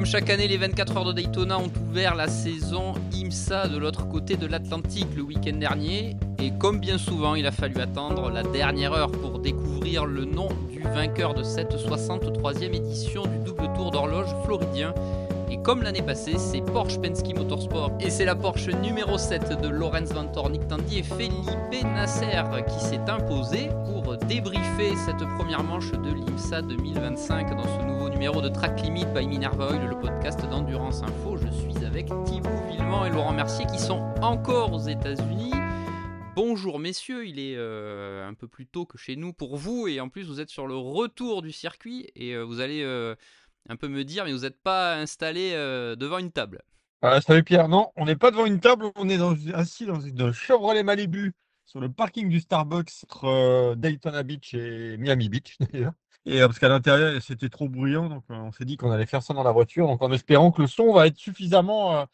Comme chaque année, les 24 heures de Daytona ont ouvert la saison IMSA de l'autre côté de l'Atlantique le week-end dernier. Et comme bien souvent, il a fallu attendre la dernière heure pour découvrir le nom du vainqueur de cette 63e édition du double tour d'horloge floridien. Et comme l'année passée, c'est Porsche Penske Motorsport et c'est la Porsche numéro 7 de Laurens Vanthoor, Nick Tandy et Felipe Nasser qui s'est imposé pour débriefer cette première manche de l'IMSA 2025 dans ce nouveau numéro de Track Limit by Minerva Oil, le podcast d'Endurance Info. Je suis avec Thibaut Villemont et Laurent Mercier qui sont encore aux États-Unis. Bonjour messieurs, il est un peu plus tôt que chez nous pour vous et en plus vous êtes sur le retour du circuit et vous allez un peu me dire mais vous n'êtes pas installé devant une table. Salut Pierre, non, on n'est pas devant une table, on est assis dans une Chevrolet Malibu sur le parking du Starbucks entre Daytona Beach et Miami Beach d'ailleurs. Et parce qu'à l'intérieur c'était trop bruyant, donc on s'est dit qu'on allait faire ça dans la voiture, donc en espérant que le son va être suffisamment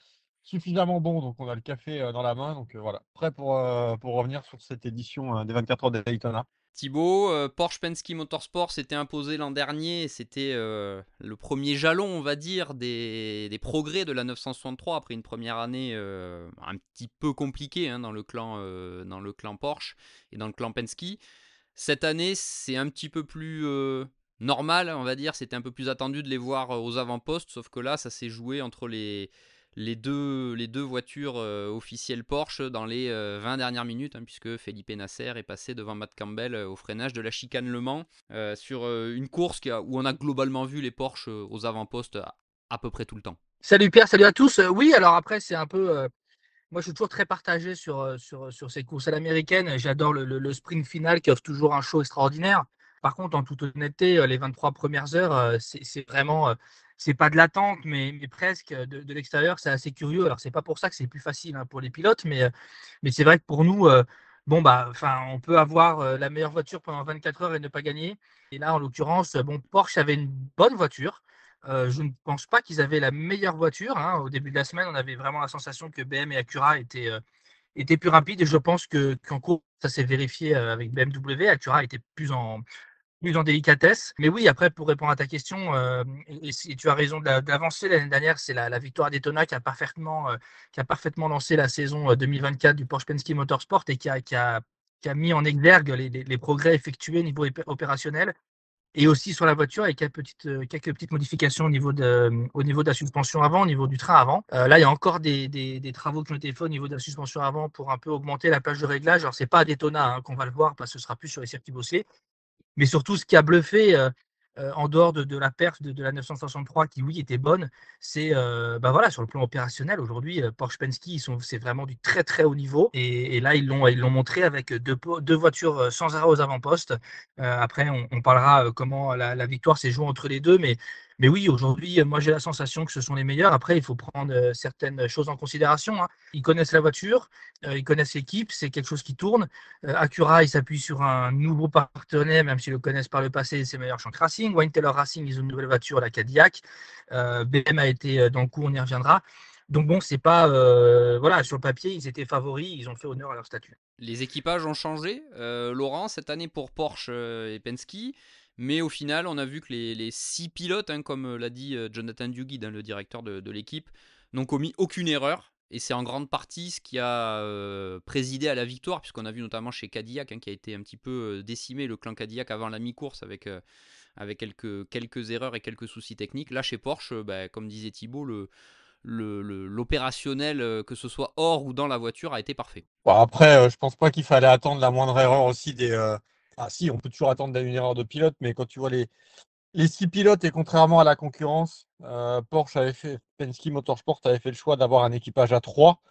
bon. Donc on a le café dans la main, donc voilà, prêt pour revenir sur cette édition des 24 heures de Daytona. Thibaut, Porsche Penske Motorsport s'était imposé l'an dernier, c'était le premier jalon, on va dire, des progrès de la 963 après une première année un petit peu compliquée dans le clan Porsche et dans le clan Penske. Cette année, c'est un petit peu plus normal, on va dire, c'était un peu plus attendu de les voir aux avant-postes, sauf que là, ça s'est joué entre les deux voitures officielles Porsche dans les 20 dernières minutes, puisque Felipe Nasser est passé devant Matt Campbell au freinage de la chicane Le Mans sur une course où on a globalement vu les Porsche aux avant-postes à peu près tout le temps. Salut Pierre, salut à tous. Oui, alors après, c'est un peu. Moi, je suis toujours très partagé sur ces courses à l'américaine. J'adore le sprint final qui offre toujours un show extraordinaire. Par contre, en toute honnêteté, les 23 premières heures, c'est vraiment. C'est pas de l'attente, mais presque de l'extérieur, c'est assez curieux. Alors, c'est pas pour ça que c'est plus facile pour les pilotes, mais c'est vrai que pour nous, bon, bah, enfin, on peut avoir la meilleure voiture pendant 24 heures et ne pas gagner. Et là, en l'occurrence, bon, Porsche avait une bonne voiture. Je ne pense pas qu'ils avaient la meilleure voiture. Au début de la semaine, on avait vraiment la sensation que BM et Acura étaient plus rapides. Et je pense qu'en cours, ça s'est vérifié avec BMW. Acura était plus en délicatesse. Mais oui, après, pour répondre à ta question, et tu as raison d'avancer. L'année dernière, c'est la victoire à Daytona qui a parfaitement lancé la saison 2024 du Porsche Penske Motorsport et qui a mis en exergue les progrès effectués au niveau opérationnel et aussi sur la voiture avec quelques petites modifications au niveau de la suspension avant, au niveau du train avant. Là, il y a encore des travaux qui ont été faits au niveau de la suspension avant pour un peu augmenter la plage de réglage. Alors, c'est pas à Daytona qu'on va le voir parce que ce sera plus sur les circuits bossés. Mais surtout, ce qui a bluffé, en dehors de la perf de la 963, qui oui était bonne, c'est bah voilà, sur le plan opérationnel. Aujourd'hui, Porsche Penske, c'est vraiment du très très haut niveau. Et là, ils l'ont montré avec deux voitures sans arrêt aux avant-postes. Après, on parlera comment la victoire s'est jouée entre les deux. Mais oui, aujourd'hui, moi j'ai la sensation que ce sont les meilleurs. Après, il faut prendre certaines choses en considération. Ils connaissent la voiture, ils connaissent l'équipe, c'est quelque chose qui tourne. Acura, il s'appuie sur un nouveau partenaire, même s'ils le connaissent par le passé, c'est meilleur Shank Racing. Wayne Taylor Racing, ils ont une nouvelle voiture, la Cadillac. BM a été dans le coup, on y reviendra. Donc bon, c'est pas. Voilà, sur le papier, ils étaient favoris, ils ont fait honneur à leur statut. Les équipages ont changé, Laurent, cette année pour Porsche et Penske. Mais au final, on a vu que les 6 pilotes, comme l'a dit Jonathan Dugid, le directeur de l'équipe, n'ont commis aucune erreur. Et c'est en grande partie ce qui a présidé à la victoire, puisqu'on a vu notamment chez Cadillac, qui a été un petit peu décimé, le clan Cadillac avant la mi-course, avec quelques erreurs et quelques soucis techniques. Là, chez Porsche, comme disait Thibaut, l'opérationnel, que ce soit hors ou dans la voiture, a été parfait. Bon, après, je pense pas qu'il fallait attendre la moindre erreur aussi Ah si, on peut toujours attendre une erreur de pilote, mais quand tu vois les 6 pilotes et contrairement à la concurrence, Penske Motorsport avait fait le choix d'avoir un équipage à 3.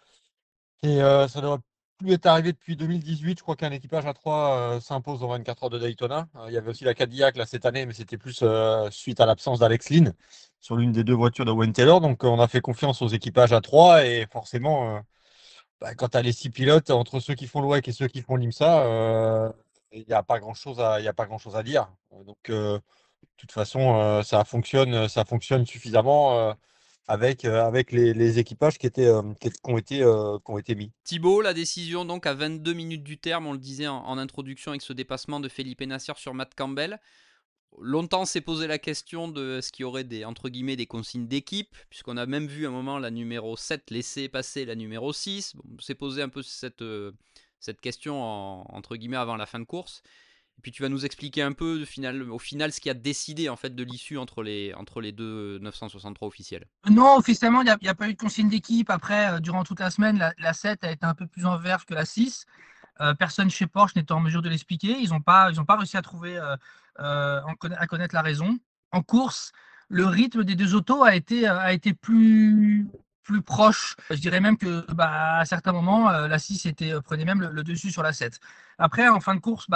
Et ça ne devrait plus être arrivé depuis 2018. Je crois qu'un équipage à 3 s'impose dans 24 heures de Daytona. Il y avait aussi la Cadillac là, cette année, mais c'était plus suite à l'absence d'Alex Lynn sur l'une des deux voitures de Wayne Taylor. Donc on a fait confiance aux équipages à 3 et forcément, quand tu as les 6 pilotes, entre ceux qui font le WEC et ceux qui font l'IMSA, il n'y a pas grand-chose à dire. De toute façon, ça fonctionne suffisamment avec les équipages qui ont été mis. Thibaut, la décision donc à 22 minutes du terme, on le disait en introduction avec ce dépassement de Felipe Nasser sur Matt Campbell. Longtemps s'est posé la question de ce qu'il y aurait entre guillemets des consignes d'équipe, puisqu'on a même vu à un moment la numéro 7 laisser passer la numéro 6. Bon, on s'est posé un peu cette question entre guillemets avant la fin de course. Et puis tu vas nous expliquer un peu au final ce qui a décidé en fait de l'issue entre les deux 963 officiels. Non, officiellement, il n'y a pas eu de consigne d'équipe. Après, durant toute la semaine, la 7 a été un peu plus en verve que la 6. Personne chez Porsche n'était en mesure de l'expliquer. Ils ont pas réussi à trouver, à connaître la raison. En course, le rythme des deux autos a été plus proche. Je dirais même que à certains moments, la 6 prenait même le dessus sur la 7. Après, en fin de course,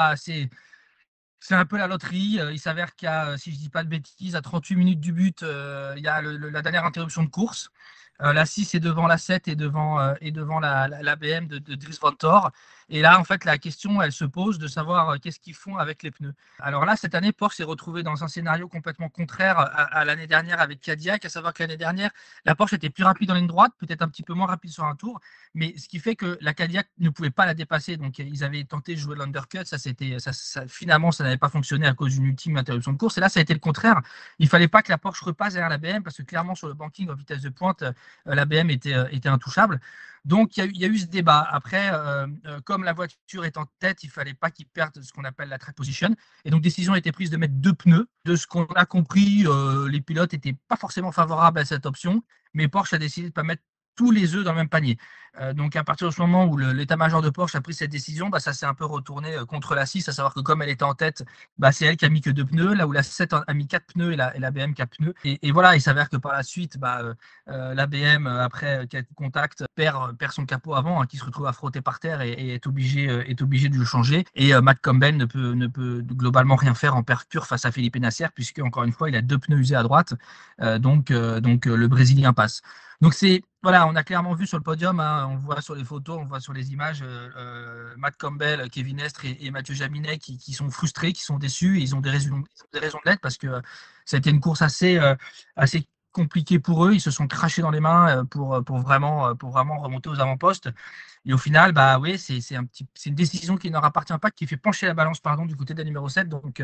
c'est un peu la loterie. Il s'avère qu'il y a, si je ne dis pas de bêtises, à 38 minutes du but, il y a la dernière interruption de course. La 6 est devant la 7 et devant la BM de Dries Vanthoor. Et là, en fait, la question, elle se pose de savoir qu'est-ce qu'ils font avec les pneus. Alors là, cette année, Porsche s'est retrouvé dans un scénario complètement contraire à l'année dernière avec Cadillac, à savoir que l'année dernière, la Porsche était plus rapide en ligne droite, peut-être un petit peu moins rapide sur un tour, mais ce qui fait que la Cadillac ne pouvait pas la dépasser. Donc, ils avaient tenté de jouer l'undercut. Finalement, ça n'avait pas fonctionné à cause d'une ultime interruption de course. Et là, ça a été le contraire. Il ne fallait pas que la Porsche repasse derrière la BM parce que clairement, sur le banking en vitesse de pointe, la BM était intouchable. Donc, il y a eu ce débat. Après, comme la voiture est en tête, il ne fallait pas qu'ils perdent ce qu'on appelle la track position. Et donc, décision a été prise de mettre deux pneus. De ce qu'on a compris, les pilotes n'étaient pas forcément favorables à cette option, mais Porsche a décidé de ne pas mettre tous les œufs dans le même panier. Donc, à partir de ce moment où l'état-major de Porsche a pris cette décision, ça s'est un peu retourné contre la 6, à savoir que comme elle était en tête, c'est elle qui a mis que deux pneus, là où la 7 a mis quatre pneus et la BM quatre pneus. Et voilà, il s'avère que par la suite, la BM, après quelques contacts, perd son capot avant, qui se retrouve à frotter par terre et est obligé de le changer. Et Matt Campbell ne peut globalement rien faire en perte pure face à Felipe Nasser, puisque, encore une fois, il a deux pneus usés à droite. Donc, le Brésilien passe. Donc voilà, on a clairement vu sur le podium, on voit sur les photos, on voit sur les images, Matt Campbell, Kevin Estre et Mathieu Jaminet qui sont frustrés, qui sont déçus, et ils ont des raisons de l'être parce que ça a été une course assez compliquée pour eux. Ils se sont crachés dans les mains pour vraiment remonter aux avant-postes. Et au final, oui, c'est une décision qui ne leur appartient pas, qui fait pencher la balance, pardon, du côté de la numéro 7. Donc,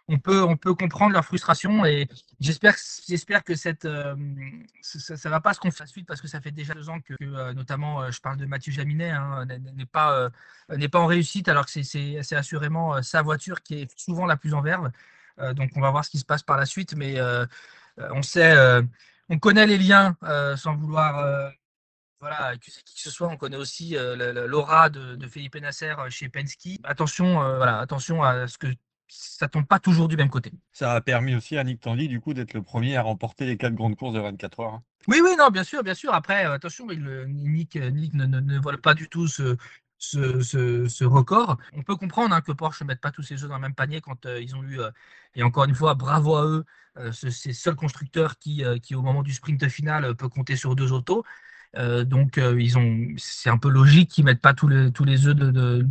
on peut comprendre leur frustration et j'espère que ça ne va pas se confirmer suite parce que ça fait déjà 2 ans que notamment, je parle de Mathieu Jaminet, n'est pas en réussite alors que c'est assurément sa voiture qui est souvent la plus en verve. Donc, on va voir ce qui se passe par la suite, mais on sait, on connaît les liens sans vouloir voilà, accuser qui que ce soit. On connaît aussi l'aura de Felipe Nasser chez Penske. Attention, attention à ce que ça tombe pas toujours du même côté. Ça a permis aussi à Nick Tandy, du coup, d'être le premier à remporter les 4 grandes courses de 24 heures. Oui, oui, non, bien sûr, bien sûr. Après, attention, Nick ne vole pas du tout ce record. On peut comprendre que Porsche ne mette pas tous ses œufs dans le même panier quand ils ont eu, et encore une fois, bravo à eux, ces seuls constructeurs qui, au moment du sprint final, peut compter sur deux autos. Donc, c'est un peu logique qu'ils ne mettent pas tous les œufs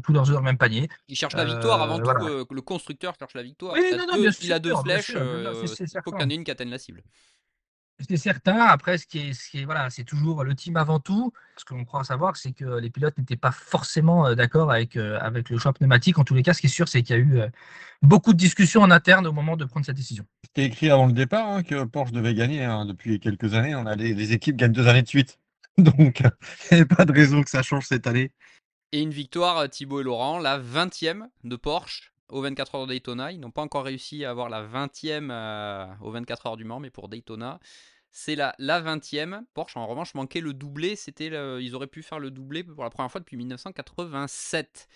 tous leurs œufs dans le même panier. Il cherche la victoire avant tout, Voilà. Le constructeur cherche la victoire. Oui, non, non, bien Il a deux sûr, bien flèches, sûr, non, non, c'est il faut qu'il y certain. en ait une qui atteigne la cible. C'est certain. Après, voilà, c'est toujours le team avant tout. Ce que l'on croit savoir, c'est que les pilotes n'étaient pas forcément d'accord avec le choix pneumatique. En tous les cas, ce qui est sûr, c'est qu'il y a eu beaucoup de discussions en interne au moment de prendre cette décision. C'était écrit avant le départ que Porsche devait gagner. Depuis quelques années, les équipes gagnent 2 années de suite. Donc, il n'y a pas de raison que ça change cette année. Et une victoire, Thibaut et Laurent, la 20e de Porsche aux 24 heures de Daytona. Ils n'ont pas encore réussi à avoir la 20e aux 24 heures du Mans, mais pour Daytona, c'est la 20e. Porsche, en revanche, manquait le doublé. Ils auraient pu faire le doublé pour la première fois depuis 1987.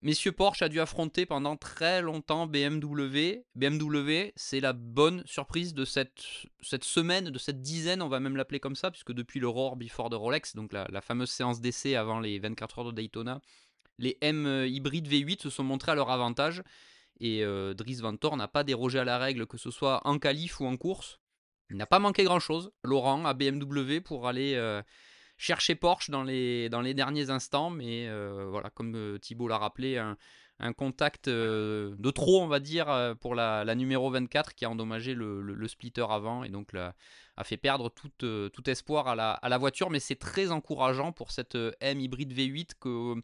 Messieurs, Porsche a dû affronter pendant très longtemps BMW. BMW, c'est la bonne surprise de cette semaine, de cette dizaine, on va même l'appeler comme ça, puisque depuis le Roar Before the Rolex, donc la fameuse séance d'essai avant les 24 heures de Daytona, les M hybrides V8 se sont montrés à leur avantage. Et Dries Vanthoor n'a pas dérogé à la règle, que ce soit en qualif ou en course. Il n'a pas manqué grand-chose, Laurent, à BMW, pour aller chercher Porsche dans les derniers instants, mais voilà, comme Thibaut l'a rappelé, un contact de trop, on va dire, pour la numéro 24 qui a endommagé le splitter avant et donc a fait perdre tout espoir à la voiture, mais c'est très encourageant pour cette M hybride V8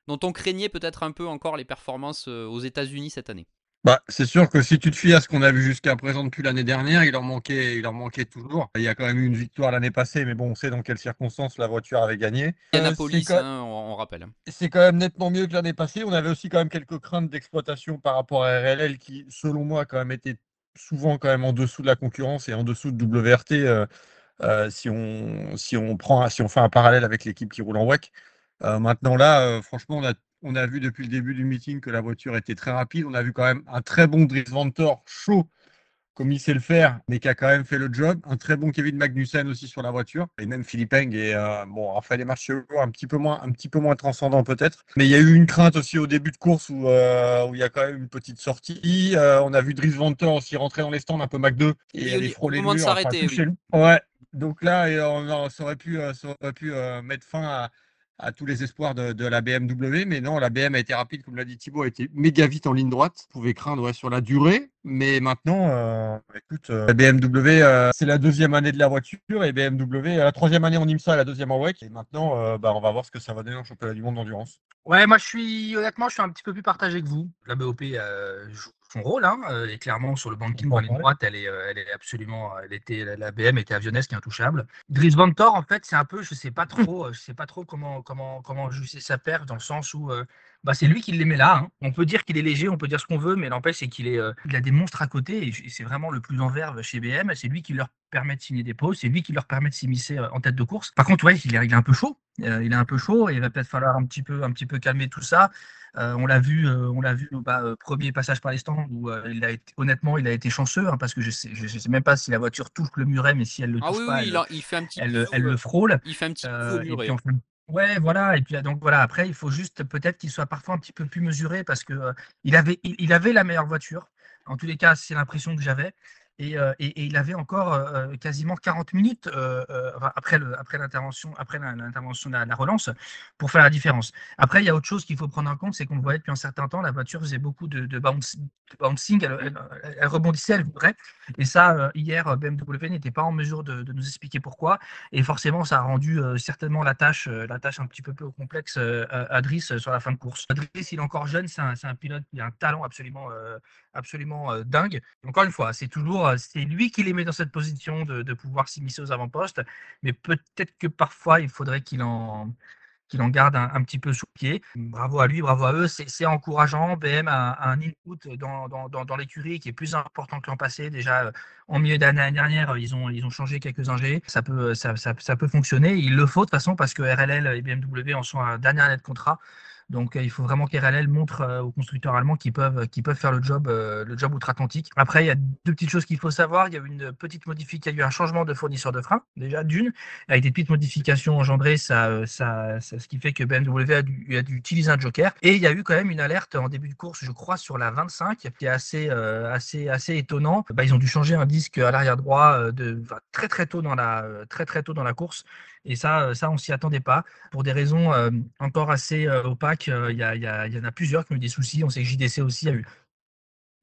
dont on craignait peut-être un peu encore les performances aux États-Unis cette année. Bah, c'est sûr que si tu te fies à ce qu'on a vu jusqu'à présent depuis l'année dernière, il en manquait toujours. Il y a quand même eu une victoire l'année passée, mais bon, on sait dans quelles circonstances la voiture avait gagné. Indianapolis, hein, on rappelle. C'est quand même nettement mieux que l'année passée. On avait aussi quand même quelques craintes d'exploitation par rapport à RLL qui, selon moi, quand même était souvent quand même en dessous de la concurrence et en dessous de WRT si on fait un parallèle avec l'équipe qui roule en WEC. Maintenant là, franchement, on a vu depuis le début du meeting que la voiture était très rapide. On a vu quand même un très bon Dries Vanthoor chaud comme il sait le faire, mais qui a quand même fait le job. Un très bon Kevin Magnussen aussi sur la voiture. Et même Philippe Eng et bon, Raphaël Marchio un petit peu moins transcendant peut-être. Mais il y a eu une crainte aussi au début de course où il y a quand même une petite sortie. On a vu Dries Vanthoor aussi rentrer dans les stands un peu Mac 2 et aller Au frôler le moment de mur, enfin s'arrêter, oui. toucher le. Ouais. Donc là, ça aurait pu mettre fin à tous les espoirs de la BMW, mais non, la BM a été rapide, comme l'a dit Thibaut, a été méga vite en ligne droite. On pouvait craindre sur la durée, mais maintenant, écoute, la BMW, c'est la deuxième année de la voiture et BMW, la troisième année en IMSA, la deuxième en WEC. Et maintenant, on va voir ce que ça va donner en championnat du monde d'endurance. Ouais, moi honnêtement, je suis un petit peu plus partagé que vous. La BOP joue son rôle, hein, et clairement sur le banking en ligne droite, elle est absolument, la BM était avionesque et intouchable. Dries Vanthoor, en fait, c'est un peu, je sais pas trop comment juger sa perf dans le sens où, c'est lui qui les met là, hein. On peut dire qu'il est léger, on peut dire ce qu'on veut, mais l'empêche c'est il a des monstres à côté et c'est vraiment le plus en verve chez BM. C'est lui qui leur permet de signer des pauses, c'est lui qui leur permet de s'immiscer en tête de course. Par contre, ouais, il est un peu chaud. Il est un peu chaud et il va peut-être falloir un petit peu calmer tout ça. On l'a vu premier passage par les stands où honnêtement, il a été chanceux, hein, parce que je sais même pas si la voiture touche le muret, mais si elle le Ah touche oui, pas, oui, il fait un petit elle bisou. le frôle. Il fait un petit bisou au Et puis muret. enfin, ouais, voilà. Et puis donc voilà. Après, il faut juste peut-être qu'il soit parfois un petit peu plus mesuré parce que il avait la meilleure voiture. En tous les cas, c'est l'impression que j'avais. Et il avait encore quasiment 40 minutes après l'intervention de la relance pour faire la différence. Après, il y a autre chose qu'il faut prendre en compte, c'est qu'on le voyait depuis un certain temps, la voiture faisait beaucoup de bouncing, elle rebondissait, elle vibrait. Et ça, hier, BMW n'était pas en mesure de nous expliquer pourquoi. Et forcément, ça a rendu certainement la tâche un petit peu plus complexe à Driss sur la fin de course. Driss, il est encore jeune, c'est un pilote qui a un talent absolument dingue. Encore une fois, c'est lui qui les met dans cette position de pouvoir s'immiscer aux avant-postes, mais peut-être que parfois, il faudrait qu'il en garde un petit peu sous pied. Bravo à lui, bravo à eux, c'est encourageant. BM a un input dans l'écurie qui est plus important que l'an passé. Déjà, en milieu d'année dernière, ils ont changé quelques ingés. Ça peut fonctionner. Il le faut de toute façon parce que RLL et BMW en sont à dernière année de contrat. Donc, il faut vraiment qu'RLL montre aux constructeurs allemands qu'ils peuvent faire le job outre-Atlantique. Après, il y a deux petites choses qu'il faut savoir. Il y a eu une petite modification, il y a eu un changement de fournisseur de frein, déjà d'une, avec des petites modifications engendrées, ce qui fait que BMW a dû utiliser un joker. Et il y a eu quand même une alerte en début de course, je crois, sur la 25, qui est assez étonnant. Ils ont dû changer un disque à l'arrière droit très très tôt dans la course. Et ça, on s'y attendait pas pour des raisons encore assez opaques. Il y en a plusieurs qui ont eu des soucis. On sait que JDC aussi a eu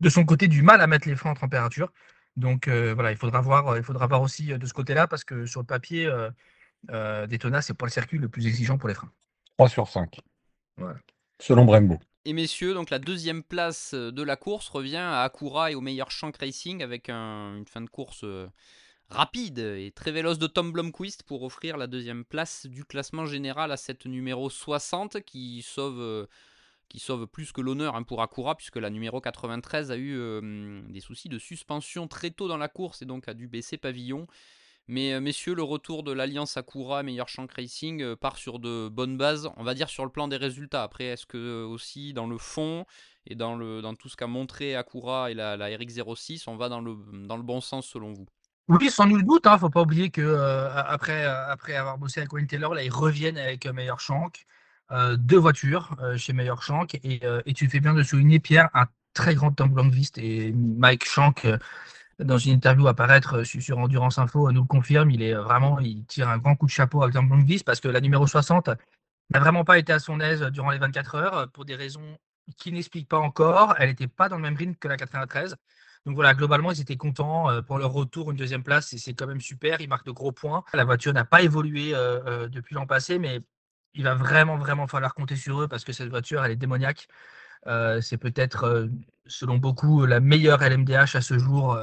de son côté du mal à mettre les freins en température. Donc voilà, il faudra voir aussi de ce côté-là parce que sur le papier, Daytona, c'est pas le circuit le plus exigeant pour les freins. 3 sur 5, Voilà. selon Brembo. Et messieurs, donc la deuxième place de la course revient à Acura et au meilleur Shank Racing avec une fin de course rapide et très véloce de Tom Blomqvist pour offrir la deuxième place du classement général à cette numéro 60 qui sauve plus que l'honneur, hein, pour Acura, puisque la numéro 93 a eu des soucis de suspension très tôt dans la course et donc a dû baisser pavillon. Mais messieurs, le retour de l'alliance Acura Meilleur Shank Racing part sur de bonnes bases, on va dire sur le plan des résultats. Après, est-ce que aussi dans le fond et dans tout ce qu'a montré Acura et la RX06, on va dans le bon sens selon vous? Oui, sans nul doute, hein, faut pas oublier que après avoir bossé avec Wayne Taylor, là, ils reviennent avec Meilleur Shank, deux voitures chez Meilleur Shank, et tu fais bien de souligner, Pierre, un très grand Tom Blomqvist, et Mike Shank, dans une interview à paraître sur Endurance Info, nous le confirme, il tire un grand coup de chapeau à Tom Blomqvist parce que la numéro 60 n'a vraiment pas été à son aise durant les 24 heures pour des raisons qui n'expliquent pas encore. Elle n'était pas dans le même rythme que la 93. Donc voilà, globalement, ils étaient contents pour leur retour, une deuxième place, et c'est quand même super. Ils marquent de gros points. La voiture n'a pas évolué depuis l'an passé, mais il va vraiment, vraiment falloir compter sur eux parce que cette voiture, elle est démoniaque. C'est peut-être, selon beaucoup, la meilleure LMDH à ce jour.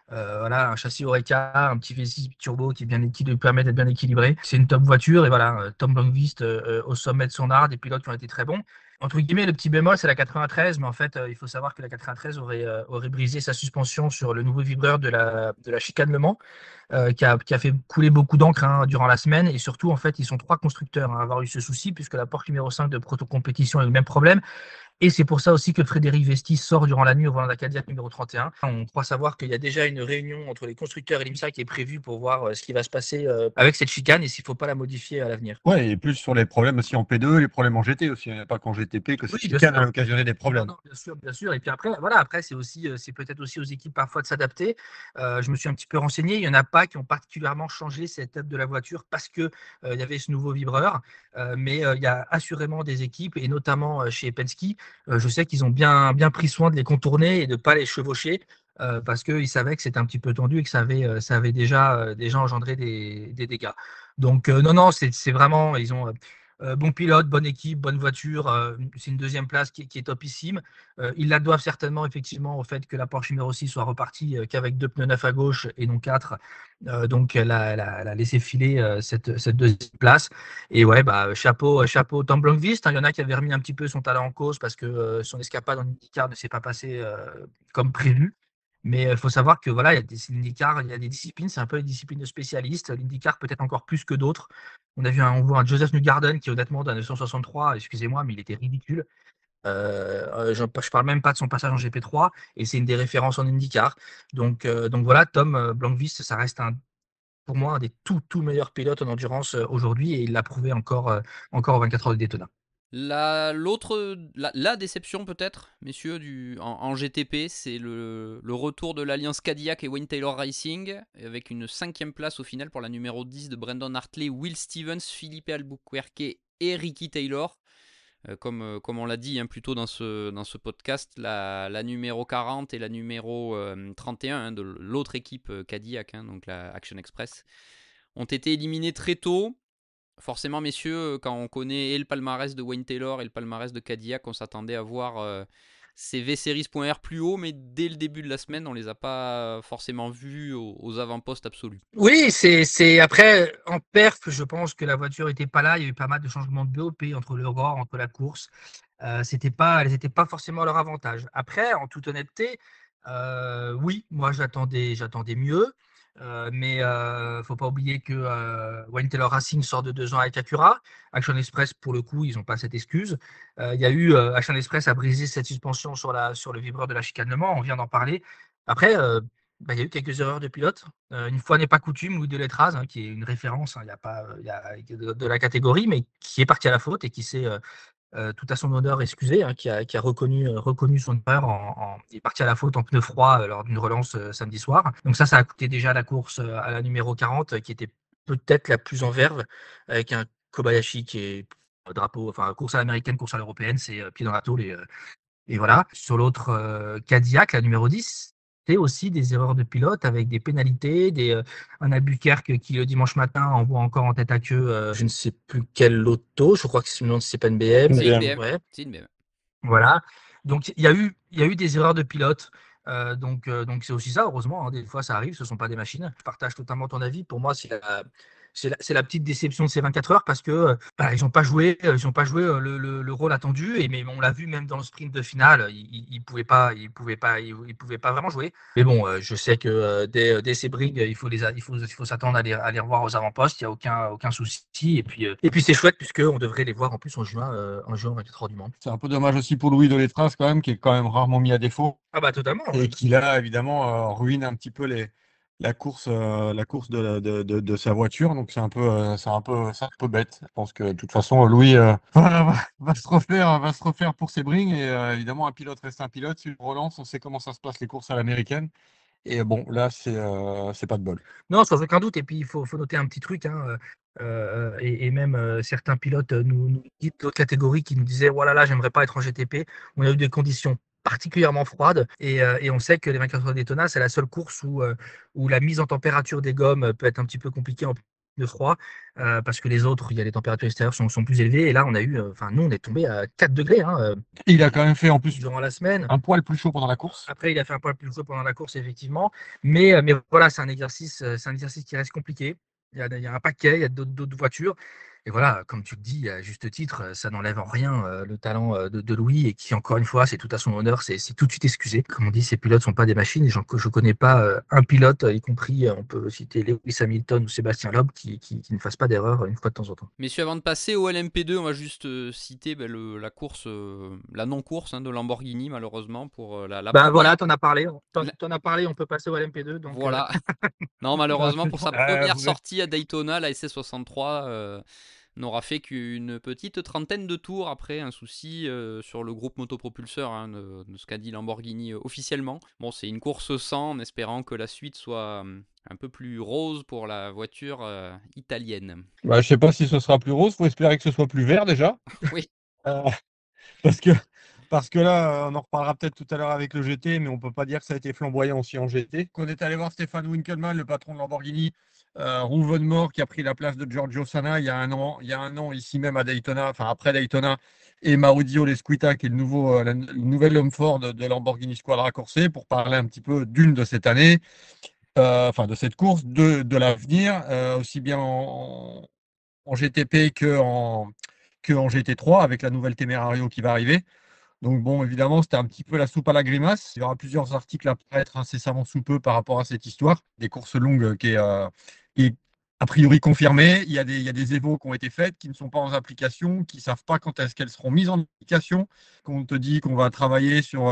Voilà, un châssis Oreca, un petit V6 turbo qui est permet d'être bien équilibré. C'est une top voiture et voilà, Tom Blomqvist au sommet de son art, des pilotes qui ont été très bons. Entre guillemets, le petit bémol, c'est la 93, mais en fait, il faut savoir que la 93 aurait brisé sa suspension sur le nouveau vibreur de la chicane Le Mans, qui a fait couler beaucoup d'encre durant la semaine. Et surtout, en fait, ils sont 3 constructeurs à avoir eu ce souci, puisque la Porsche numéro 5 de Proto Competition a eu le même problème. Et c'est pour ça aussi que Frédéric Vesti sort durant la nuit au volant de la Cadillac numéro 31. On croit savoir qu'il y a déjà une réunion entre les constructeurs et l'IMSA qui est prévue pour voir ce qui va se passer avec cette chicane et s'il ne faut pas la modifier à l'avenir. Ouais, et plus sur les problèmes aussi en P2, les problèmes en GT aussi. Il n'y a pas qu'en GTP que cette chicane a occasionné des problèmes. Non, bien sûr, bien sûr. Et puis après, voilà, après c'est peut-être aussi aux équipes parfois de s'adapter. Je me suis un petit peu renseigné. Il y en a pas qui ont particulièrement changé cette étape de la voiture parce que il y avait ce nouveau vibreur. Mais il y a assurément des équipes et notamment chez Penske, je sais qu'ils ont bien pris soin de les contourner et de pas les chevaucher. Parce qu'ils savaient que c'était un petit peu tendu et que ça avait déjà engendré des dégâts. Donc non, c'est vraiment, ils ont bon pilote, bonne équipe, bonne voiture. C'est une deuxième place qui est topissime. Ils la doivent certainement effectivement au fait que la Porsche numéro 6 soit repartie qu'avec 2 pneus neufs à gauche et non 4. Donc elle a laissé filer cette deuxième place. Et ouais, chapeau Tom Blomqvist. Il y en a qui avaient remis un petit peu son talent en cause parce que son escapade en IndyCar ne s'est pas passée comme prévu. Mais il faut savoir que voilà, il y a des IndyCar, il y a des disciplines, c'est un peu les disciplines de spécialistes. L'IndyCar peut-être encore plus que d'autres. On voit un Joseph Newgarden qui honnêtement d'un 963, excusez-moi, mais il était ridicule. Je parle même pas de son passage en GP3 et c'est une des références en IndyCar. Donc voilà, Tom Blomqvist, ça reste pour moi un des tout meilleurs pilotes en endurance aujourd'hui et il l'a prouvé encore aux 24 heures de Daytona. La déception peut-être, messieurs, en GTP, c'est le retour de l'alliance Cadillac et Wayne Taylor Racing, avec une 5e place au final pour la numéro 10 de Brandon Hartley, Will Stevens, Philippe Albuquerque et Ricky Taylor. Comme on l'a dit plus tôt dans ce podcast, la numéro 40 et la numéro 31 de l'autre équipe Cadillac, donc la Action Express, ont été éliminés très tôt. Forcément, messieurs, quand on connaît et le palmarès de Wayne Taylor et le palmarès de Cadillac, on s'attendait à voir ces V-Series.R plus haut, mais dès le début de la semaine, on les a pas forcément vus aux avant-postes absolus. Oui, c'est après en perf, je pense que la voiture était pas là. Il y a eu pas mal de changements de BOP entre le ROR, entre la course. Elles n'étaient pas forcément à leur avantage. Après, en toute honnêteté, oui, moi j'attendais mieux. Mais faut pas oublier que Wayne Taylor Racing sort de 2 ans avec Acura. Action Express, pour le coup, ils n'ont pas cette excuse. Il y a eu Action Express a brisé cette suspension sur le vibreur de la chicane Le Mans, on vient d'en parler. Après, il y a eu quelques erreurs de pilote. Une fois n'est pas coutume, Louis Deletraz, qui est une référence, il y a pas de la catégorie, mais qui est parti à la faute et qui s'est tout à son honneur excusé, qui a reconnu son erreur. Il est parti à la faute en pneu froid lors d'une relance samedi soir. Donc ça a coûté déjà la course à la numéro 40, qui était peut-être la plus en verve, avec un Kobayashi qui est drapeau, enfin course à l'américaine, course à l'européenne, c'est pied dans la tôle et voilà. Sur l'autre Cadillac, la numéro 10, c'est aussi des erreurs de pilote avec des pénalités, un Albuquerque qui le dimanche matin envoie encore en tête à queue, je ne sais plus quel auto, je crois que c'est pas une BM. C'est une BM. Ouais. C'est une BM. Voilà. Donc il y a eu des erreurs de pilote. Donc c'est aussi ça, heureusement, des fois ça arrive, ce ne sont pas des machines. Je partage totalement ton avis. Pour moi, c'est la petite déception de ces 24 heures parce que ils n'ont pas joué, le rôle attendu. Mais on l'a vu même dans le sprint de finale, ils pouvaient pas vraiment jouer. Mais bon, je sais que dès ces brigues, il faut s'attendre à les revoir aux avant-postes. Il n'y a aucun souci. Et puis c'est chouette puisque on devrait les voir en plus en juin 24 heures du Mans. C'est un peu dommage aussi pour Louis Deletraz quand même, qui est quand même rarement mis à défaut. Ah bah totalement. Et qui là évidemment ruine un petit peu la course de sa voiture. Donc c'est un peu bête. Je pense que de toute façon Louis va se refaire pour ses brings. Et évidemment un pilote reste un pilote. C'est une relance, on sait comment ça se passe les courses à l'américaine. Et bon, là, c'est pas de bol. Non, sans aucun doute. Et puis, il faut noter un petit truc. Et même certains pilotes nous disent d'autres catégories qui nous disaient voilà, là, j'aimerais pas être en GTP. On a eu des conditions particulièrement froides. Et on sait que les 24 heures de Daytona, c'est la seule course où la mise en température des gommes peut être un petit peu compliquée de froid, parce que les autres, il y a les températures extérieures sont plus élevées. Et là, on a eu, nous, on est tombé à 4 degrés Il a quand même fait en plus durant la semaine. un poil plus chaud pendant la course. Après, il a fait un poil plus chaud pendant la course, effectivement. Mais voilà, c'est un exercice qui reste compliqué. Il y a un paquet, il y a d'autres voitures. Et voilà, comme tu le dis, à juste titre, ça n'enlève en rien le talent de Louis, et qui, encore une fois, c'est tout à son honneur, c'est tout de suite excusé. Comme on dit, ces pilotes ne sont pas des machines. Et je ne connais pas un pilote, y compris, on peut citer Lewis Hamilton ou Sébastien Loeb, qui ne fasse pas d'erreur une fois de temps en temps. Messieurs, avant de passer au LMP2, on va juste citer la course, la non-course de Lamborghini, malheureusement, pour la Bah première. voilà, t'en as parlé. La- T'en as parlé, on peut passer au LMP2. Donc, Voilà. Non, malheureusement, pour sa Ah, première vous êtes- sortie à Daytona, la SC63 n'aura fait qu'une petite trentaine de tours après un souci sur le groupe motopropulseur de ce qu'a dit Lamborghini officiellement. Bon, c'est une course sans, en espérant que la suite soit un peu plus rose pour la voiture italienne. Bah, je sais pas si ce sera plus rose, faut espérer que ce soit plus vert déjà. Oui. Euh, parce que, parce que là, on en reparlera peut-être tout à l'heure avec le GT, mais on peut pas dire que ça a été flamboyant aussi en GT. Qu'on est allé voir Stéphane Winkelmann, le patron de Lamborghini, Rouven Moore, qui a pris la place de Giorgio Sana il y a un an ici même à Daytona, enfin après Daytona, et Maurizio Lesquita, qui est le nouvel homme fort de Lamborghini Squadra Corse, pour parler un petit peu d'une de cette année, enfin de cette course, de l'avenir, aussi bien en GTP que en GT3 avec la nouvelle Temerario qui va arriver. Donc bon, évidemment, c'était un petit peu la soupe à la grimace. Il y aura plusieurs articles à paraître incessamment sous peu par rapport à cette histoire. Des courses longues qui est a priori confirmée. Il y a des évos qui ont été faites, qui ne sont pas en application, qui ne savent pas quand est-ce qu'elles seront mises en application. Qu'on te dit qu'on va travailler sur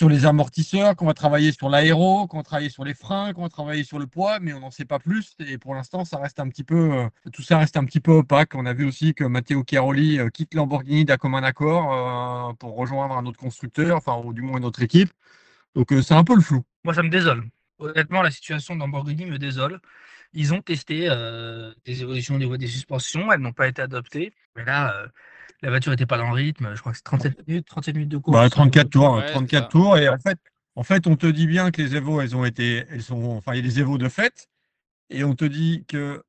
les amortisseurs, qu'on va travailler sur l'aéro, qu'on va travailler sur les freins, qu'on va travailler sur le poids, mais on n'en sait pas plus. Et pour l'instant, ça reste un petit peu, tout ça reste un petit peu opaque. On a vu aussi que Matteo Chiaroli quitte Lamborghini d'un commun accord pour rejoindre un autre constructeur, enfin, ou du moins une autre équipe. Donc, c'est un peu le flou. moi, ça me désole. Honnêtement, la situation de Lamborghini me désole. Ils ont testé des évolutions au niveau des suspensions, elles n'ont pas été adoptées. Mais là, la voiture n'était pas dans le rythme. Je crois que c'est 37 minutes de Bah, course. 34 tours, Ouais, c'est 34 ça. tours. Et en fait, on te dit bien que les Evo, elles sont, enfin, il y a des Evo de fait. Et on te dit que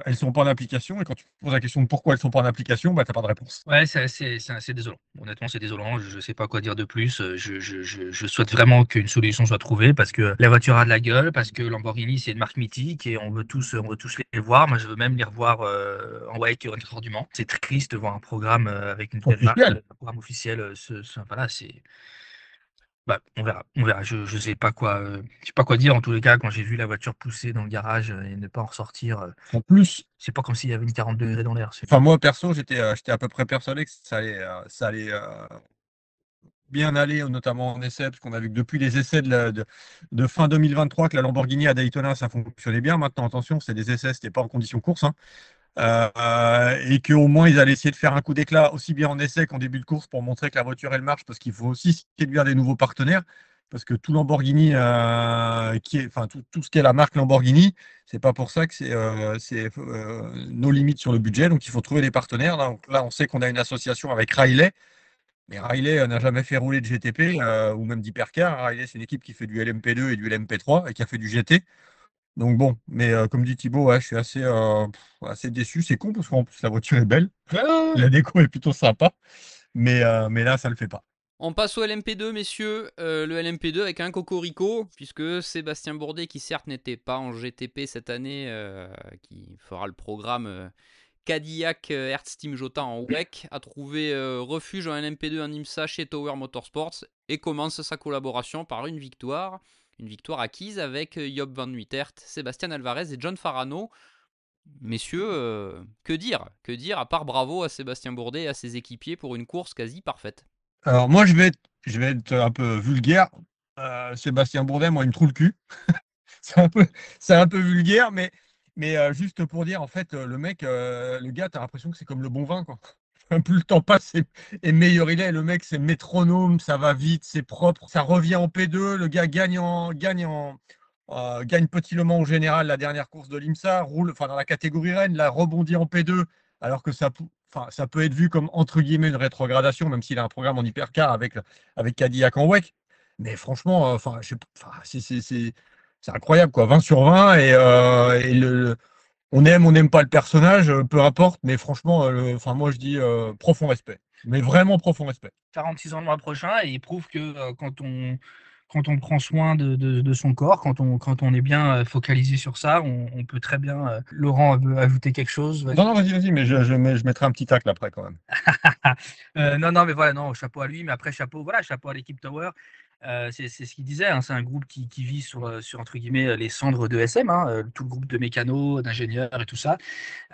elles sont pas en application. Et quand tu poses la question de pourquoi elles sont pas en application, bah, tu n'as pas de réponse. Ouais, c'est assez désolant. Honnêtement, c'est désolant. Je ne sais pas quoi dire de plus. Je souhaite vraiment qu'une solution soit trouvée, parce que la voiture a de la gueule, parce que Lamborghini, c'est une marque mythique et on veut tous les voir. Moi, je veux même les revoir en wake du Mans. C'est triste de voir un programme avec une telle marque, Officiel. un programme officiel. Voilà, c'est. Bah, on verra, on verra. Je sais pas quoi dire. En tous les cas, quand j'ai vu la voiture pousser dans le garage et ne pas en ressortir, En plus, c'est pas comme s'il y avait une 40 degrés dans l'air. enfin, moi, perso, j'étais à peu près persuadé que ça allait bien aller, notamment en essai, parce qu'on a vu que depuis les essais de fin 2023, que la Lamborghini à Daytona, ça fonctionnait bien. Maintenant, attention, c'est des essais, c'était pas en condition course, hein. Et qu'au moins ils allaient essayer de faire un coup d'éclat aussi bien en essai qu'en début de course pour montrer que la voiture elle marche, parce qu'il faut aussi séduire des nouveaux partenaires, parce que tout Lamborghini enfin tout ce qui est la marque Lamborghini, c'est pas pour ça que c'est nos limites sur le budget, donc il faut trouver des partenaires. Donc là on sait qu'on a une association avec Riley, mais Riley n'a jamais fait rouler de GTP ou même d'hypercar. Riley, c'est une équipe qui fait du LMP2 et du LMP3 et qui a fait du GT. Donc bon, mais comme dit Thibaut, ouais, je suis assez déçu. C'est con parce qu'en plus la voiture est belle, la déco est plutôt sympa, mais là ça le fait pas. On passe au LMP2, messieurs. Le LMP2 avec un cocorico, puisque Sébastien Bourdet, qui certes n'était pas en GTP cette année, qui fera le programme Cadillac Hertz Team Jota en WEC, a trouvé refuge en LMP2 en IMSA chez Tower Motorsports et commence sa collaboration par une victoire acquise avec Job Van Nuitert, Sébastien Alvarez et John Farano. Messieurs, que dire à part bravo à Sébastien Bourdet et à ses équipiers pour une course quasi parfaite. Alors moi je vais être un peu vulgaire. Sébastien Bourdet, moi il me trouve le cul. C'est un peu, c'est un peu vulgaire, mais juste pour dire, en fait, le mec, le gars, t'as l'impression que c'est comme le bon vin, quoi. Plus le temps passe et meilleur il est. Le mec, c'est métronome, ça va vite, c'est propre, ça revient en P2. Le gars gagne Petit Le Mans au général, la dernière course de l'IMSA, roule, enfin dans la catégorie Rennes, là rebondit en P2, alors que enfin, ça peut être vu comme entre guillemets une rétrogradation, même s'il a un programme en hypercar avec Cadillac en WEC. Mais franchement, enfin, c'est incroyable, quoi. 20 sur 20 et on n'aime pas le personnage, peu importe, mais franchement, moi je dis profond respect. Mais vraiment profond respect. 46 ans le mois prochain et il prouve que quand on prend soin de son corps, quand on est bien focalisé sur ça, on peut très bien. Laurent veut ajouter quelque chose. Vas-y. Non, vas-y, mais je mettrai un petit tacle après quand même. Non, mais voilà, non, chapeau à lui, mais après, chapeau à l'équipe Tower. C'est ce qu'il disait, hein, c'est un groupe qui vit sur entre guillemets les cendres de SM, hein, tout le groupe de mécanos, d'ingénieurs et tout ça.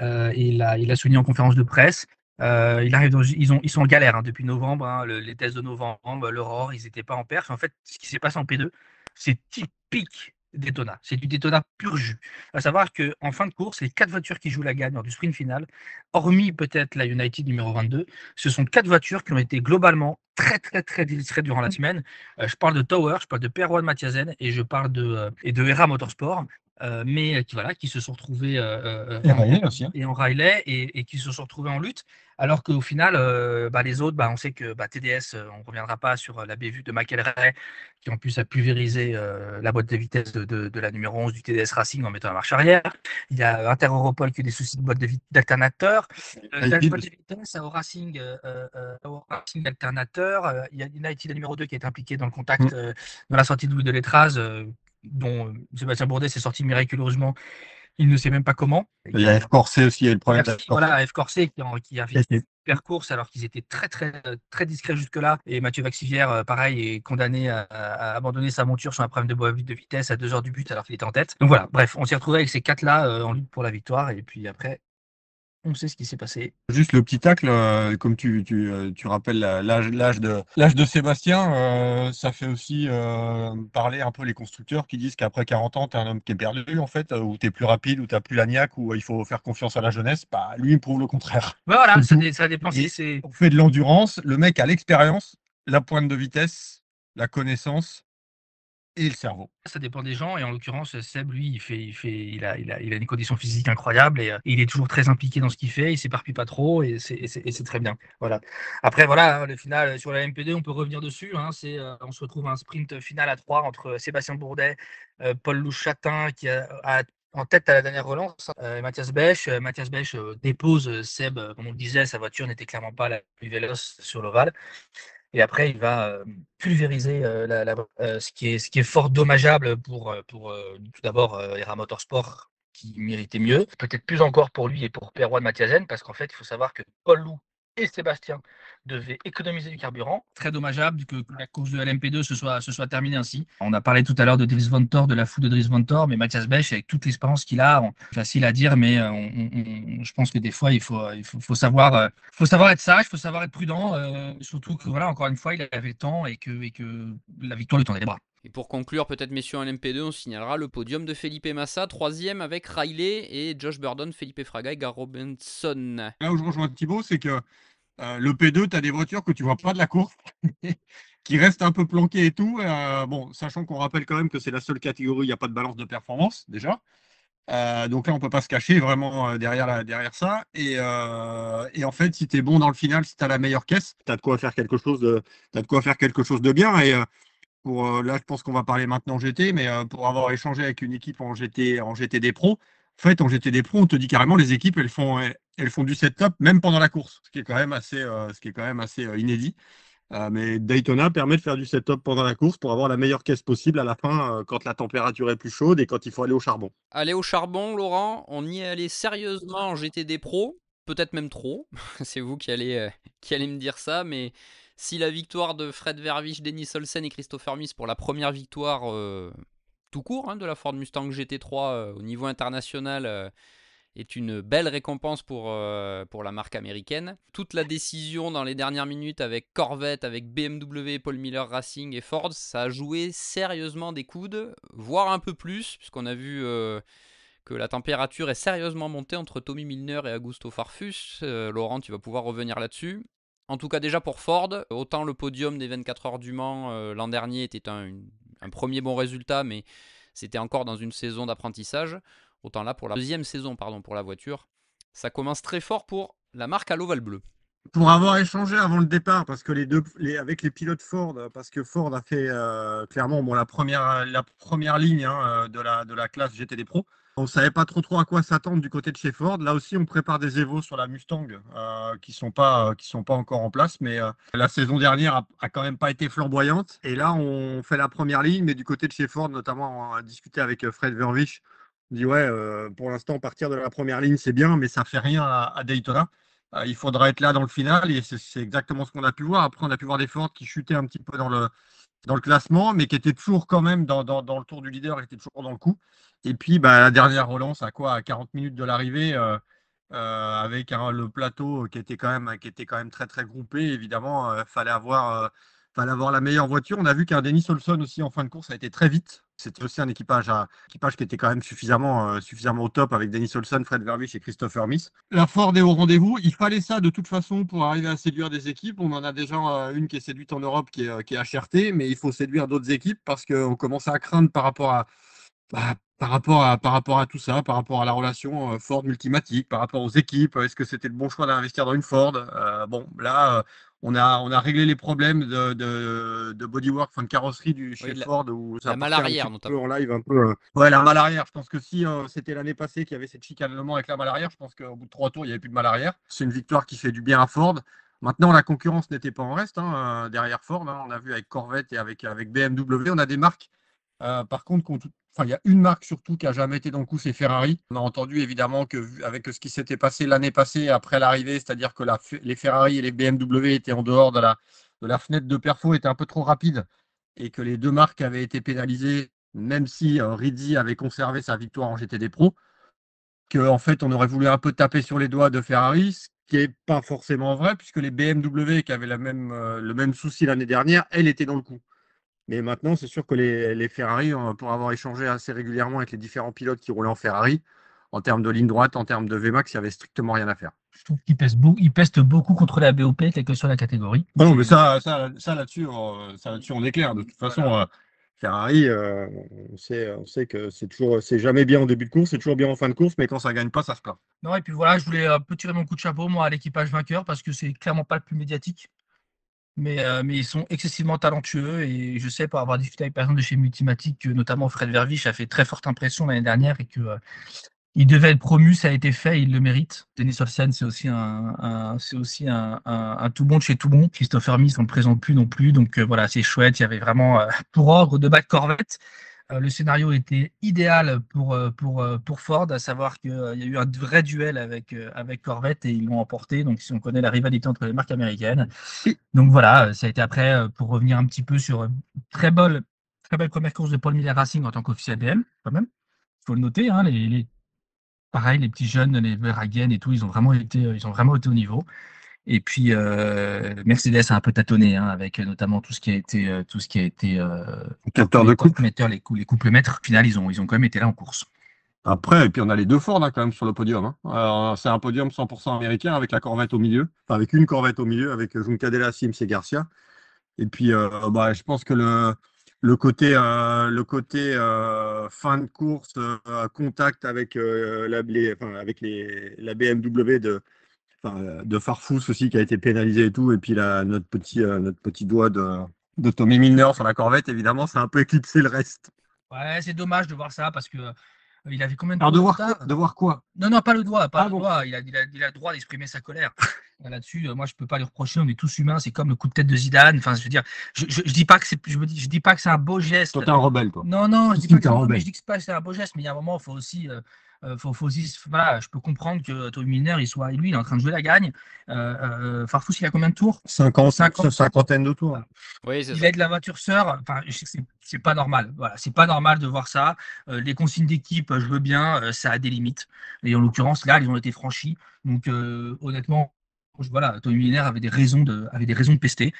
Et il a souligné en conférence de presse. Ils sont en galère hein, depuis novembre, hein, les tests de novembre, l'Aurore, ils n'étaient pas en perf. En fait, ce qui s'est passé en P2, c'est typique Daytona. C'est du Daytona pur jus. À savoir qu'en fin de course, les 4 voitures qui jouent la gagne lors du sprint final, hormis peut-être la United numéro 22, ce sont 4 voitures qui ont été globalement très distraites durant la semaine. Je parle de Tower, je parle de Perwan Mathiasen et je parle de Hera Motorsport. Mais qui se sont retrouvés Et Riley aussi. Hein. et en Riley et qui se sont retrouvés en lutte, alors qu'au final, les autres, on sait que TDS, on ne reviendra pas sur la bévue de McElrea, qui en plus a pulvérisé la boîte de vitesse de la numéro 11 du TDS Racing en mettant la marche arrière. Il y a Inter-Europol qui a eu des soucis de boîte d'alternateur. La boîte de vitesse au Racing alternateur. Il y a United, la numéro 2, qui est impliqué dans le contact, dans la sortie de l'Étraz, dont Sébastien Bourdet s'est sorti miraculeusement. Il ne sait même pas comment. Il y a F Corset aussi, il y a eu le problème de Voilà, F Corset qui a fait une super course alors qu'ils étaient très discrets jusque-là. Et Mathieu Vaxivière, pareil, est condamné à abandonner sa monture sur un problème de vitesse à 2 heures du but alors qu'il était en tête. Donc voilà, bref, on s'est retrouvé avec ces 4-là en lutte pour la victoire. Et puis après, on sait ce qui s'est passé. Juste le petit tacle, comme tu rappelles l'âge de Sébastien, ça fait aussi parler un peu les constructeurs qui disent qu'après 40 ans, tu es un homme qui est perdu, en fait, où tu es plus rapide, où tu n'as plus la niaque, où il faut faire confiance à la jeunesse. Bah, lui, il prouve le contraire. Voilà, ça dépend si c'est. On fait de l'endurance, le mec a l'expérience, la pointe de vitesse, la connaissance et le cerveau. Ça dépend des gens et en l'occurrence Seb lui il a une condition physique incroyable et il est toujours très impliqué dans ce qu'il fait, il s'éparpille pas trop et c'est très bien. Voilà. Après voilà, le final sur la MP2 on peut revenir dessus, hein, on se retrouve à un sprint final à 3 entre Sébastien Bourdet, Paul Louchatin qui a en tête à la dernière relance, Mathias Bech. Mathias Bech dépose Seb, comme on le disait, sa voiture n'était clairement pas la plus véloce sur l'ovale. Et après, il va pulvériser ce qui est fort dommageable pour tout d'abord Hera Motorsport qui méritait mieux, peut-être plus encore pour lui et pour Perwan Mathiasen, parce qu'en fait, il faut savoir que Paul Lou et Sébastien devaient économiser du carburant. Très dommageable que la course de LMP2 se soit terminée ainsi. On a parlé tout à l'heure de Dries Vanthoor, de la foule de Dries Vanthoor, mais Mathias Bech, avec toute l'expérience qu'il a, facile à dire, mais je pense que des fois, il faut savoir être sage, il faut savoir être prudent, surtout que voilà, encore une fois, il avait le temps et que la victoire lui tendait les bras. Et pour conclure, peut-être messieurs en LMP2, on signalera le podium de Felipe Massa, 3e avec Riley et Josh Burdon, Felipe Fraga et Gar Robinson. Là où je rejoins Thibaut, c'est que le P2, tu as des voitures que tu vois pas de la course, qui restent un peu planquées et tout. Sachant qu'on rappelle quand même que c'est la seule catégorie où il n'y a pas de balance de performance, déjà. Donc là, on ne peut pas se cacher vraiment derrière ça. Et en fait, si tu es bon dans le final, si tu as la meilleure caisse, tu as de quoi faire quelque chose de bien. Et là, je pense qu'on va parler maintenant GT, mais pour avoir échangé avec une équipe en GTD Pro, en fait, en GTD Pro, on te dit carrément les équipes, elles font du setup même pendant la course, ce qui est quand même assez inédit. Mais Daytona permet de faire du setup pendant la course pour avoir la meilleure caisse possible à la fin quand la température est plus chaude et quand il faut aller au charbon. Aller au charbon, Laurent, on y est allé sérieusement en GTD Pro, peut-être même trop, c'est vous qui allez me dire ça, mais si la victoire de Fred Vervisch, Denis Olsen et Christopher Mies pour la première victoire tout court de la Ford Mustang GT3 au niveau international est une belle récompense pour la marque américaine. Toute la décision dans les dernières minutes avec Corvette, avec BMW, Paul Miller Racing et Ford, ça a joué sérieusement des coudes, voire un peu plus, puisqu'on a vu que la température est sérieusement montée entre Tommy Milner et Augusto Farfus. Laurent, tu vas pouvoir revenir là-dessus. En tout cas, déjà pour Ford, autant le podium des 24 heures du Mans l'an dernier était un premier bon résultat, mais c'était encore dans une saison d'apprentissage. Autant là, pour la deuxième saison pour la voiture, ça commence très fort pour la marque à l'ovale bleu. Pour avoir échangé avant le départ, parce que avec les pilotes Ford, parce que Ford a fait clairement la première ligne de la classe GTD Pro. On ne savait pas trop à quoi s'attendre du côté de chez Ford. Là aussi, on prépare des évos sur la Mustang qui sont pas encore en place. Mais la saison dernière a quand même pas été flamboyante. Et là, on fait la première ligne. Mais du côté de chez Ford, notamment, on a discuté avec Fred Verwich. On dit ouais, pour l'instant, partir de la première ligne, c'est bien, mais ça fait rien à Daytona. Il faudra être là dans le final. Et c'est exactement ce qu'on a pu voir. Après, on a pu voir des Ford qui chutaient un petit peu dans le classement, mais qui était toujours quand même dans le tour du leader, qui était toujours dans le coup. Et puis la dernière relance à 40 minutes de l'arrivée, avec le plateau qui était quand même très très groupé. Évidemment, fallait avoir la meilleure voiture. On a vu qu'un Dennis Olson aussi en fin de course a été très vite. C'était aussi un équipage qui était quand même suffisamment au top avec Dennis Olson, Fred Verwich et Christopher Miss. La Ford est au rendez-vous. Il fallait ça de toute façon pour arriver à séduire des équipes. On en a déjà une qui est séduite en Europe qui est HRT, mais il faut séduire d'autres équipes parce qu'on commence à craindre par rapport à tout ça, par rapport à la relation Ford Multimatic, par rapport aux équipes. Est-ce que c'était le bon choix d'investir dans une Ford? On a réglé les problèmes de bodywork, enfin de carrosserie chez Oui, Ford, où ça la malle partait un petit arrière peu notamment. en live, un peu. Ouais, la malle arrière. Je pense que si c'était l'année passée qu'il y avait cette chicanement avec la malle arrière, je pense qu'au bout de 3 tours, il n'y avait plus de malle arrière. C'est une victoire qui fait du bien à Ford. Maintenant, la concurrence n'était pas en reste derrière Ford. On a vu avec Corvette et avec BMW. On a des marques, par contre, il y a une marque surtout qui a jamais été dans le coup, c'est Ferrari. On a entendu évidemment avec ce qui s'était passé l'année passée après l'arrivée, c'est-à-dire que les Ferrari et les BMW étaient en dehors de la fenêtre de perfo, étaient un peu trop rapides et que les deux marques avaient été pénalisées, même si Rizzi avait conservé sa victoire en GTD Pro, que en fait on aurait voulu un peu taper sur les doigts de Ferrari, ce qui n'est pas forcément vrai puisque les BMW qui avaient le même souci l'année dernière, elles étaient dans le coup. Mais maintenant, c'est sûr que les Ferrari, pour avoir échangé assez régulièrement avec les différents pilotes qui roulaient en Ferrari, en termes de ligne droite, en termes de VMAX, il n'y avait strictement rien à faire. Je trouve qu'il peste beaucoup contre la BOP, quelle que soit la catégorie. Ah non, mais ça là-dessus, on est clair. De toute façon, Ferrari, on sait que c'est jamais bien en début de course, c'est toujours bien en fin de course, mais quand ça gagne pas, ça se plaint. Non, et puis voilà, je voulais un peu tirer mon coup de chapeau, moi, à l'équipage vainqueur, parce que c'est clairement pas le plus médiatique. Mais ils sont excessivement talentueux et je sais, pour avoir discuté avec personne de chez Multimatic, que notamment Fred Vervich a fait très forte impression l'année dernière et que il devait être promu, ça a été fait, il le mérite. Denis Olsen, c'est aussi un tout bon de chez tout bon. Christopher Miss, on ne le présente plus non plus, donc voilà, c'est chouette. Il y avait vraiment pour ordre de battre Corvette. Le scénario était idéal pour Ford, à savoir qu'il y a eu un vrai duel avec Corvette et ils l'ont emporté. Donc, si on connaît la rivalité entre les marques américaines. Donc voilà, ça a été après, pour revenir un petit peu sur très belle première course de Paul Miller Racing en tant qu'officiel BM, quand même. Il faut le noter, hein, pareil, les petits jeunes, les Verhagen et tout, ils ont vraiment été au niveau. Et puis Mercedes a un peu tâtonné, hein, avec notamment tout ce qui a été Capteur de couple. les couples mètres. Au final, ils ont quand même été là en course. Après, et puis on a les deux Ford quand même sur le podium. Alors, c'est un podium 100% américain avec la Corvette au milieu, enfin avec une Corvette au milieu, avec Juncadella, Sims et Garcia. Et puis, je pense que le côté fin de course, contact avec la BMW de Farfus aussi qui a été pénalisé et tout, et puis notre petit doigt de Tommy Milner sur la Corvette, évidemment, ça a un peu éclipsé le reste. Ouais, c'est dommage de voir ça parce que il avait combien de Alors, tours de retard? de voir quoi? Non, non, pas le doigt, pas Ah le bon. doigt. Il a le droit d'exprimer sa colère. Là-dessus, moi, je peux pas lui reprocher. On est tous humains. C'est comme le coup de tête de Zidane. Enfin, je veux dire, je dis pas que je dis pas que c'est un beau geste. Toi, t'es un rebelle, toi. Non, non, je dis Si, pas que t'es un rebelle. je dis que c'est un beau geste, mais il y a un moment, il faut aussi, voilà, je peux comprendre que Tommy Milner, lui, il est en train de jouer la gagne. Farfous, il a combien de tours? 50, cinquantaine de tours. Oui, c'est Il ça. aide la voiture sœur. Enfin, je sais que c'est pas normal. Voilà, c'est pas normal de voir ça. Les consignes d'équipe, je veux bien, ça a des limites. Et en l'occurrence, là, ils ont été franchis. Donc, honnêtement, voilà, Tommy Miller avait des raisons de pester.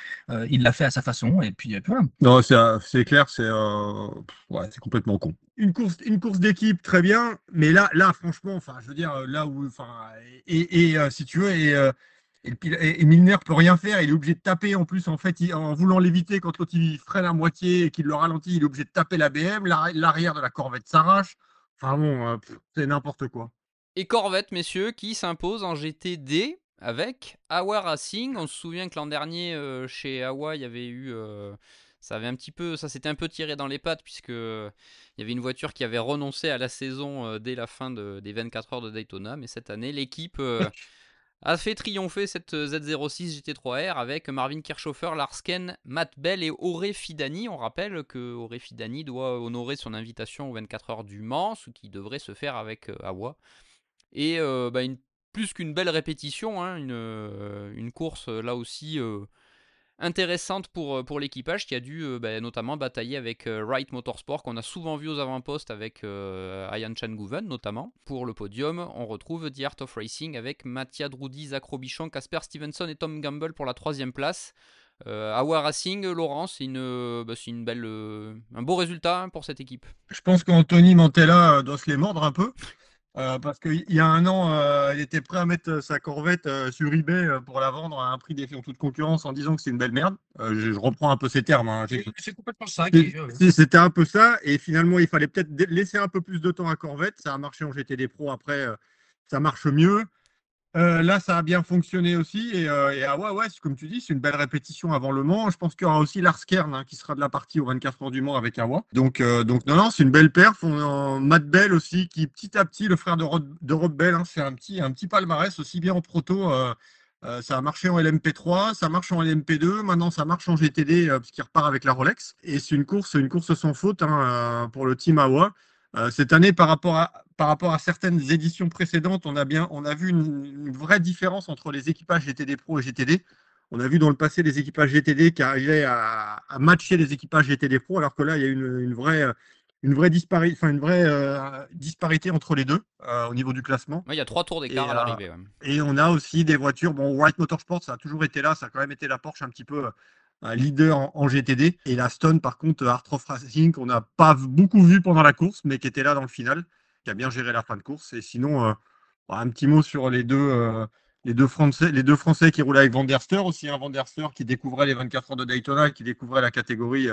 Il l'a fait à sa façon. Et puis voilà. Non, c'est clair, ouais, c'est complètement con. Une course d'équipe, très bien, mais là, franchement, enfin, je veux dire, là où, enfin, si tu veux, et Milner peut rien faire, il est obligé de taper en plus, en fait, en voulant l'éviter quand l'autre il freine à moitié et qu'il le ralentit, il est obligé de taper la BM, l'arrière de la Corvette s'arrache. Enfin bon, c'est n'importe quoi. Et Corvette, messieurs, qui s'impose en GTD avec Awa Racing. On se souvient que l'an dernier, chez Awa, il y avait eu Ça s'était un peu tiré dans les pattes puisque il y avait une voiture qui avait renoncé à la saison dès la fin des 24 heures de Daytona, mais cette année l'équipe a fait triompher cette Z06 GT3R avec Marvin Kirchhofer, Larsken, Matt Bell et Orey Fidani. On rappelle que Orey Fidani doit honorer son invitation aux 24 heures du Mans, ce qui devrait se faire avec Awa. Et plus qu'une belle répétition, hein, une course là aussi intéressante pour l'équipage qui a dû notamment batailler avec Wright Motorsport qu'on a souvent vu aux avant-postes avec Ian Chan-Guven notamment. Pour le podium, on retrouve The Art of Racing avec Mattia Drudi, Zach Robichon, Casper Stevenson et Tom Gamble pour la 3e place. Awa Racing, Laurent, c'est un beau résultat hein, pour cette équipe. Je pense qu'Anthony Mantella doit se les mordre un peu. Parce qu'il y a un an, il était prêt à mettre sa Corvette sur eBay pour la vendre à un prix défiant toute concurrence en disant que c'est une belle merde. Je reprends un peu ces termes. Hein. C'est complètement ça. C'était un peu ça. Et finalement, il fallait peut-être laisser un peu plus de temps à Corvette. Ça a marché en GTD Pro. Après, ça marche mieux. Là, ça a bien fonctionné aussi. Et ouais, comme tu dis, c'est une belle répétition avant le Mans. Je pense qu'il y aura aussi Lars Kern qui sera de la partie aux 24 heures du Mans avec Awa. Donc non, c'est une belle perf. Matt Bell aussi, qui petit à petit, le frère de Rob Bell, hein, c'est un petit palmarès aussi bien en proto. Ça a marché en LMP3, ça marche en LMP2, maintenant ça marche en GTD parce qu'il repart avec la Rolex. Et c'est une course sans faute hein, pour le team Awa. Cette année, par rapport à certaines éditions précédentes, on a vu une vraie différence entre les équipages GTD Pro et GTD. On a vu dans le passé les équipages GTD qui arrivaient à matcher les équipages GTD Pro, alors que là, il y a une vraie disparité entre les deux au niveau du classement. Ouais, il y a 3 tours d'écart à l'arrivée. Ouais. Et on a aussi des voitures. Bon, Wright Motorsport, ça a toujours été là. Ça a quand même été la Porsche un petit peu un leader en GTD. Et la Stone, par contre, Art of Racing, qu'on n'a pas beaucoup vu pendant la course, mais qui était là dans le final, qui a bien géré la fin de course. Et sinon, un petit mot sur les deux Français qui roulaient avec Van der Steur aussi. Van der Steur qui découvrait les 24 heures de Daytona et qui découvrait la catégorie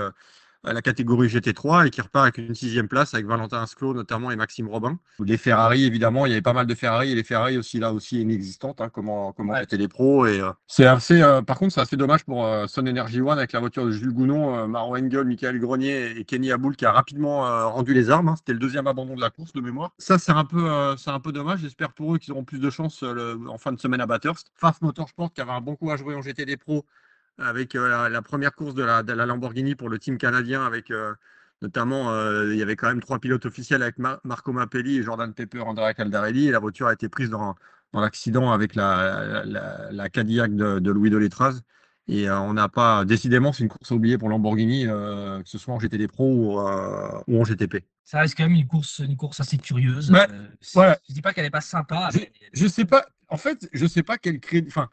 GT3 et qui repart avec une 6e place avec Valentin Asclot notamment et Maxime Robin. Les Ferrari, évidemment, il y avait pas mal de Ferrari et les Ferrari aussi là aussi inexistantes, hein, comment étaient les pros. Et c'est assez, par contre, c'est assez dommage pour Sun Energy One avec la voiture de Jules Gounon, Maro Engel, Michael Grenier et Kenny Aboul qui a rapidement rendu les armes. Hein. C'était le 2e abandon de la course de mémoire. Ça, c'est un peu dommage. J'espère pour eux qu'ils auront plus de chance en fin de semaine à Bathurst. Faf Motorsport qui avait un bon coup à jouer en GTD Pro avec la première course de la Lamborghini pour le team canadien, avec notamment, il y avait quand même 3 pilotes officiels avec Marco Mappelli, Jordan Pepper, Andrea Caldarelli, et la voiture a été prise dans l'accident avec la Cadillac de Louis Delétraz. Et on n'a pas, décidément, c'est une course à oublier pour Lamborghini, que ce soit en GTD Pro ou en GTP. Ça reste quand même une course assez curieuse. Ouais. Je dis pas qu'elle n'est pas sympa. Je sais pas, en fait, je sais pas quel crédit. Enfin,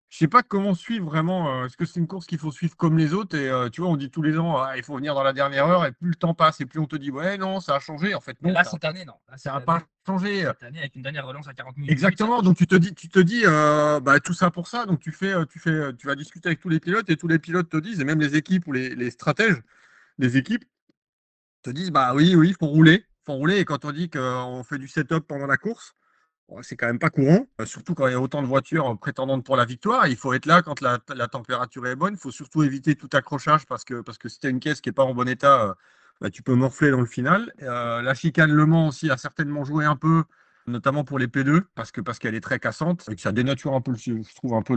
je sais pas comment suivre vraiment. Est-ce que c'est une course qu'il faut suivre comme les autres? Et tu vois, on dit tous les ans, il faut venir dans la dernière heure. Et plus le temps passe, et plus on te dit, ouais, non, ça a changé. En fait, non. Là, cette année, non. Ça n'a pas changé. Cette année, avec une dernière relance à 40 minutes. Exactement. Donc tu te dis, tout ça pour ça. Donc tu vas discuter avec tous les pilotes et tous les pilotes te disent, et même les équipes ou les stratèges des équipes te disent, bah oui, il faut rouler. Et quand on dit qu'on fait du setup pendant la course, c'est quand même pas courant, surtout quand il y a autant de voitures prétendantes pour la victoire. Il faut être là quand la température est bonne. Il faut surtout éviter tout accrochage parce que si tu as une caisse qui n'est pas en bon état, tu peux morfler dans le final. La chicane Le Mans aussi a certainement joué un peu, notamment pour les P2, parce qu'elle est très cassante et que ça dénature un peu, je trouve, un peu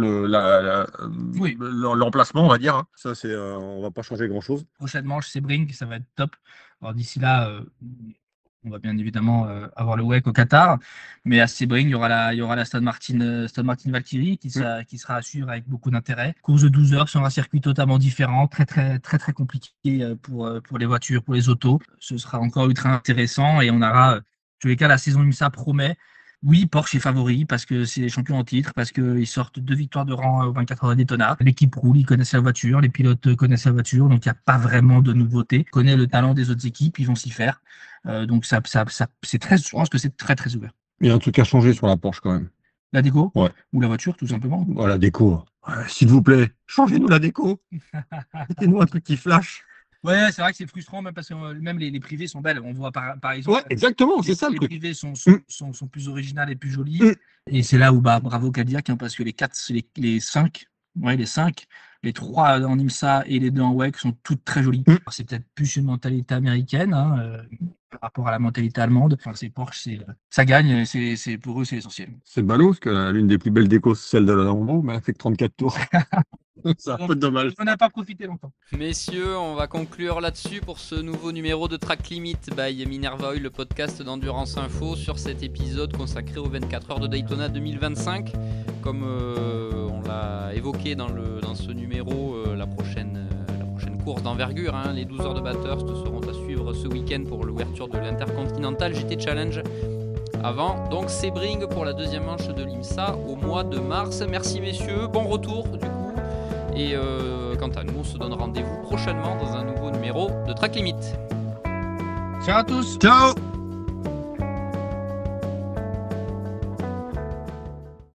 l'emplacement, on va dire. Hein. Ça, on va pas changer grand-chose. Prochaine manche, c'est Sebring, ça va être top. Alors d'ici là, on va bien évidemment avoir le WEC au Qatar, mais à Sebring, il y aura la Aston Martin Valkyrie qui sera à suivre avec beaucoup d'intérêt. Course de 12 heures sur un circuit totalement différent, très très très très compliqué pour les voitures, pour les autos. Ce sera encore ultra intéressant et on aura, en tous les cas, la saison IMSA promet. Oui, Porsche est favori parce que c'est les champions en titre, parce qu'ils sortent 2 victoires de rang aux 24 heures de Daytona. L'équipe roule, ils connaissent la voiture, les pilotes connaissent la voiture, donc il n'y a pas vraiment de nouveauté. Ils connaissent le talent des autres équipes, ils vont s'y faire. Donc je pense que c'est très très ouvert. Il y a un truc à changer sur la Porsche quand même. La déco? Ouais. Ou la voiture, tout simplement? La déco. S'il vous plaît, changez-nous la déco. Mettez-nous un truc qui flash. Ouais, c'est vrai que c'est frustrant, même parce que même les privées sont belles. On voit par exemple. Ouais, exactement, c'est ça le truc. Les privées sont plus originales et plus jolies. Et c'est là où bravo Cadillac, parce que les 5, les 3 en IMSA et les 2 en WEC sont toutes très jolies. C'est peut-être plus une mentalité américaine par rapport à la mentalité allemande. Enfin, c'est Porsche, ça gagne, c'est pour eux, c'est essentiel. C'est ballot, parce que l'une des plus belles décos, c'est celle de la Lambo, mais elle fait que 34 tours. C'est un peu dommage. On n'a pas profité longtemps. Messieurs, on va conclure là-dessus pour ce nouveau numéro de Track Limit by Minerva Oil, le podcast d'Endurance Info, sur cet épisode consacré aux 24 heures de Daytona 2025. Comme on l'a évoqué dans ce numéro, la prochaine course d'envergure, les 12 heures de Bathurst seront à suivre ce week-end pour l'ouverture de l'Intercontinental GT Challenge. Avant, donc Sebring pour la deuxième manche de l'IMSA au mois de mars. Merci messieurs, bon retour du coup. Et quant à nous, on se donne rendez-vous prochainement dans un nouveau numéro de Track Limit. Ciao à tous. Ciao.